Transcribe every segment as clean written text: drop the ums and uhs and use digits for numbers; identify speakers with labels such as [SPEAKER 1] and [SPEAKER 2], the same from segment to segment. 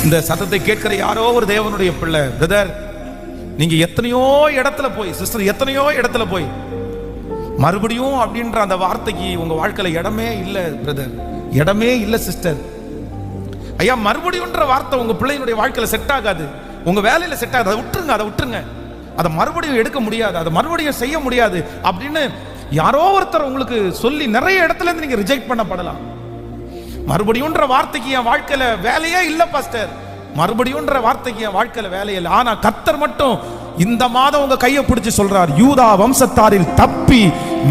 [SPEAKER 1] இந்த சத்தத்தை கேட்கிற யாரோ ஒரு தேவனுடைய பிள்ளை, பிரதர், நீங்க எத்தனையோ இடத்துல போய், சிஸ்டர் எத்தனையோ இடத்துல போய் மறுபடியும் அப்படின்ற அந்த வார்த்தைக்கு உங்க வாழ்க்கையில இடமே இல்லை பிரதர், இடமே இல்லை சிஸ்டர். ஐயா, மறுபடியும்ன்ற வார்த்தை உங்க பிள்ளையினுடைய வாழ்க்கையில செட் ஆகாது, உங்க வேலையில செட் ஆகாது, அதை விட்டுருங்க, அதை விட்டுருங்க, அதை மறுபடியும் எடுக்க முடியாது, அதை மறுபடியும் செய்ய முடியாது அப்படின்னு யாரோ ஒருத்தர் உங்களுக்கு சொல்லி நிறைய இடத்துல இருந்து நீங்க ரிஜெக்ட் பண்ணப்படலாம். மறுபடியும்ன்ற வார்த்தைக்கு என் வாழ்க்கையில வேலையே இல்லை பாஸ்டர், மறுபடியும்ன்ற வார்த்தைக்கு என் வாழ்க்கையில வேலையே இல்லை. ஆனா கர்த்தர் மட்டும் இந்த மாதம் உங்க கையை பிடிச்சு சொல்றார், யூதா வம்சத்தாரில் தப்பி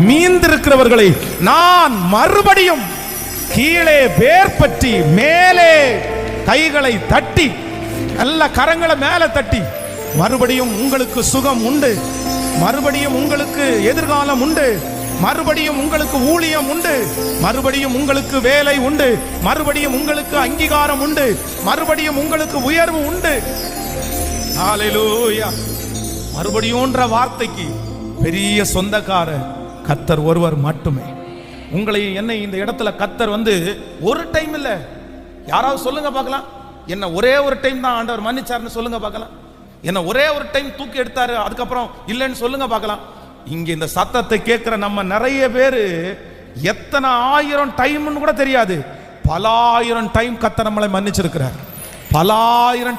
[SPEAKER 1] மீந்திருக்கிறவர்களை நான் மறுபடியும் கீழே வேர் பற்றி மேலே கைகளை தட்டி, நல்ல கரங்களை மேலே தட்டி, மறுபடியும் உங்களுக்கு சுகம் உண்டு, மறுபடியும் உங்களுக்கு எதிர்காலம் உண்டு, மறுபடியும் உங்களுக்கு ஊழியம் உண்டு, மறுபடியும் உங்களுக்கு வேலை உண்டு, மறுபடியும் உங்களுக்கு அங்கீகாரம் உண்டு, மறுபடியும் உங்களுக்கு உயர்வு உண்டு. ஹல்லேலூயா. மறுபடியும்ன்ற வார்த்தைக்கு பெரிய சொந்தக்காரர் கர்த்தர் ஒருவர் மட்டுமே. உங்களை என்னை இந்த இடத்துல கர்த்தர் ஒரு டைம் இல்ல, யாராவது சொல்லுங்க பார்க்கலாம், என்ன ஒரே ஒரு டைம் தான் ஆண்டவர் மன்னிச்சாருன்னு சொல்லுங்க பார்க்கலாம், என்ன ஒரே ஒரு டைம் தூக்கி எடுத்தாரு அதுக்கப்புறம் இல்லைன்னு சொல்லுங்க பார்க்கலாம். இங்க இந்த சத்தத்தை கேட்கிற நம்ம நிறைய பேரு எத்தனை ஆயிரம் டைம்னு கூட தெரியாது, பல ஆயிரம் டைம் கர்த்தர் நம்மளை மன்னிச்சிருக்கிறார், பல ஆயிரம்